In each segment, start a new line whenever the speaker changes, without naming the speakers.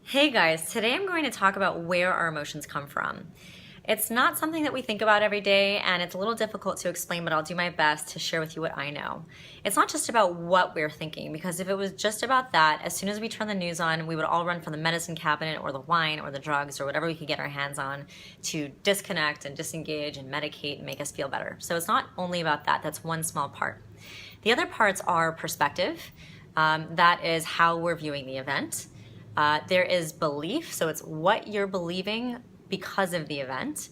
Hey guys, today I'm going to talk about where our emotions come from. It's not something that we think about every day, and it's a little difficult to explain, but I'll do my best to share with you what I know. It's not just about what we're thinking, because if it was just about that, as soon as we turn the news on, we would all run for the medicine cabinet or the wine or the drugs or whatever we could get our hands on to disconnect and disengage and medicate and make us feel better. So it's not only about that, that's one small part. The other parts are perspective. That is how we're viewing the event. There is belief, so it's what you're believing because of the event.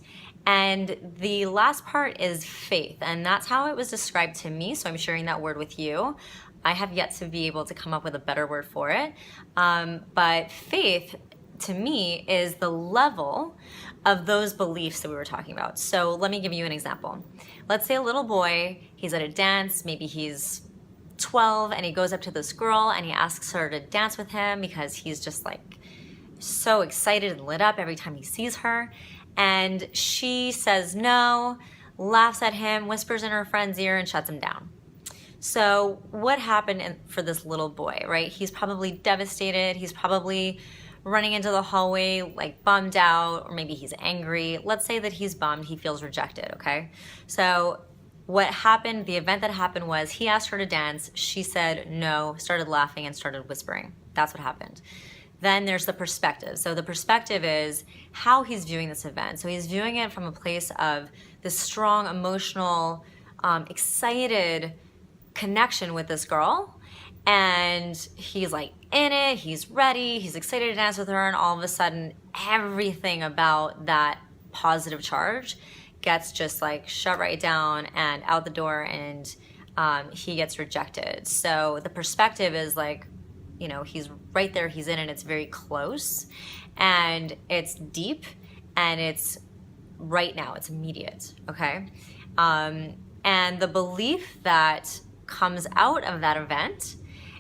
And the last part is faith, and that's how it was described to me, so I'm sharing that word with you. I have yet to be able to come up with a better word for it. But faith, to me, is the level of those beliefs that we were talking about. So let me give you an example. Let's say a little boy, he's at a dance, maybe he's 12, and he goes up to this girl and he asks her to dance with him because he's just like so excited and lit up every time he sees her. And she says no, laughs at him, whispers in her friend's ear, and shuts him down. So what happened for this little boy, right? He's probably devastated. He's probably running into the hallway like bummed out, or maybe he's angry. Let's say that he's bummed, he feels rejected, okay? So what happened, the event that happened was he asked her to dance. She said no, started laughing and started whispering. That's what happened. Then there's the perspective. So the perspective is how he's viewing this event. So he's viewing it from a place of this strong, emotional, excited connection with this girl. And he's like in it, he's ready, he's excited to dance with her, and all of a sudden, everything about that positive charge gets just like shut right down and out the door, and he gets rejected. So the perspective is like, you know, he's right there, he's in it, it's very close, and it's deep, and it's right now, it's immediate, okay? And the belief that comes out of that event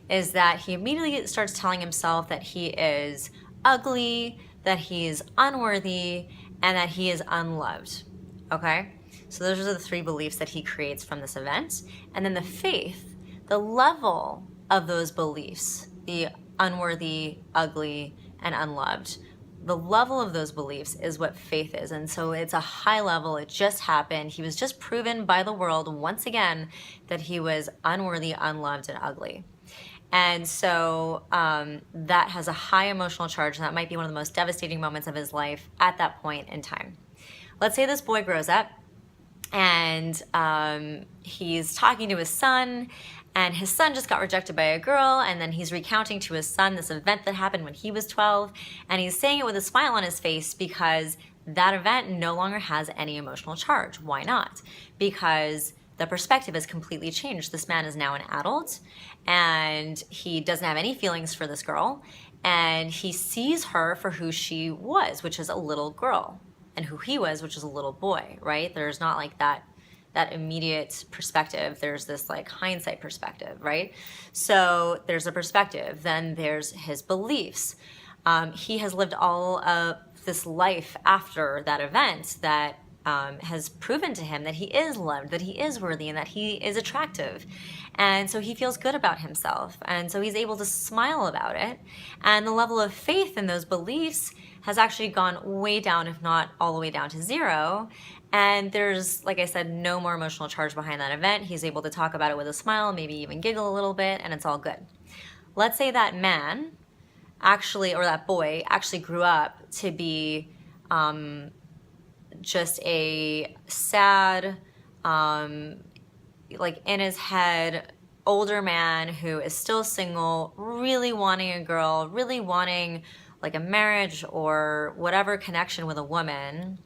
is that he immediately starts telling himself that he is ugly, that he's unworthy, and that he is unloved. Okay? So those are the three beliefs that he creates from this event. And then the faith, the level of those beliefs, the unworthy, ugly, and unloved, the level of those beliefs is what faith is. And so it's a high level, it just happened. He was just proven by the world once again that he was unworthy, unloved, and ugly. And so that has a high emotional charge, and that might be one of the most devastating moments of his life at that point in time. Let's say this boy grows up and he's talking to his son, and his son just got rejected by a girl, and then he's recounting to his son this event that happened when he was 12, and he's saying it with a smile on his face because that event no longer has any emotional charge. Why not? Because the perspective has completely changed. This man is now an adult, and he doesn't have any feelings for this girl, and he sees her for who she was, which is a little girl, and who he was, which is a little boy, right? There's not like that immediate perspective. There's this like hindsight perspective, right? So there's a perspective. Then there's his beliefs. He has lived all of this life after that event that has proven to him that he is loved, that he is worthy, and that he is attractive. And so he feels good about himself. And so he's able to smile about it. And the level of faith in those beliefs has actually gone way down, if not all the way down to zero. And there's, like I said, no more emotional charge behind that event. He's able to talk about it with a smile, maybe even giggle a little bit, and it's all good. Let's say that man actually, or that boy, actually grew up to be just a sad, like in his head, older man who is still single, really wanting a girl, really wanting like a marriage or whatever connection with a woman.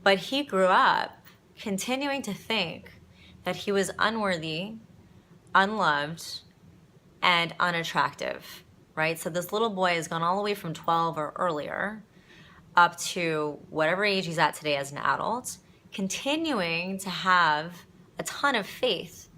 But he grew up continuing to think that he was unworthy, unloved, and unattractive, right? So this little boy has gone all the way from 12 or earlier up to whatever age he's at today as an adult, continuing to have a ton of faith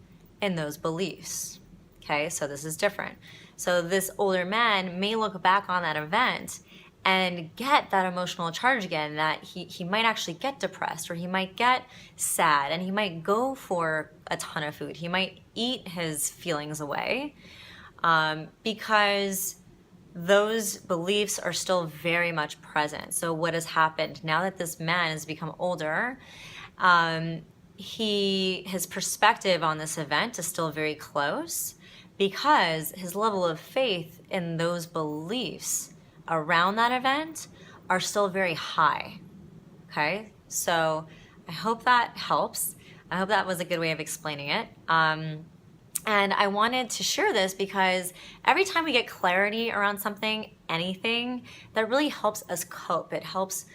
in those beliefs. Okay, so this is different. So this older man may look back on that event and get that emotional charge again, that he might actually get depressed, or he might get sad, and he might go for a ton of food. He might eat his feelings away because those beliefs are still very much present. So what has happened now that this man has become older, his perspective on this event is still very close because his level of faith in those beliefs around that event are still very high. Okay, so I hope that helps. I hope that was a good way of explaining it. And I wanted to share this because every time we get clarity around something, anything, that really helps us cope. It helps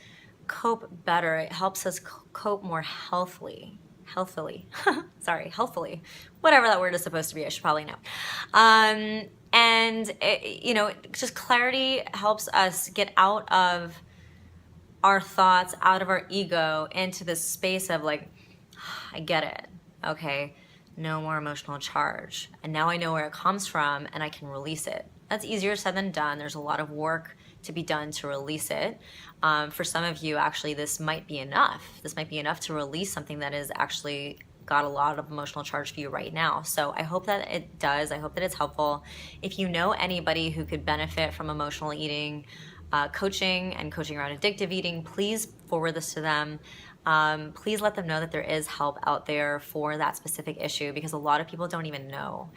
cope better. It helps us cope more healthily. Healthfully. Whatever that word is supposed to be, I should probably know. And just clarity helps us get out of our thoughts, out of our ego, into this space of like, I get it. Okay. No more emotional charge. And now I know where it comes from and I can release it. That's easier said than done. There's a lot of work to be done to release it. For some of you, actually, this might be enough. This might be enough to release something that is actually got a lot of emotional charge for you right now. So I hope that it does. I hope that it's helpful. If you know anybody who could benefit from emotional eating, coaching and coaching around addictive eating, please forward this to them. Please let them know that there is help out there for that specific issue, because a lot of people don't even know.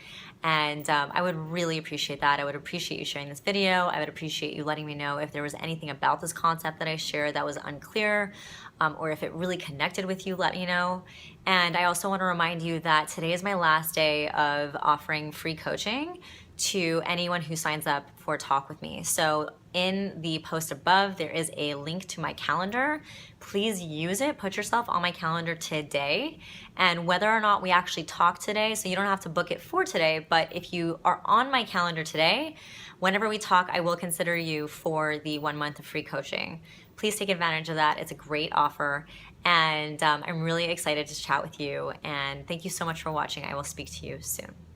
And I would really appreciate that. I would appreciate you sharing this video. I would appreciate you letting me know if there was anything about this concept that I shared that was unclear, or if it really connected with you, let me know. And I also want to remind you that today is my last day of offering free coaching to anyone who signs up for a talk with me. So in the post above, there is a link to my calendar. Please use it. Put yourself on my calendar today. And whether or not we actually talk today, so you don't have to book it for today, but if you are on my calendar today, whenever we talk, I will consider you for the 1 month of free coaching. Please take advantage of that. It's a great offer. And I'm really excited to chat with you. And thank you so much for watching. I will speak to you soon.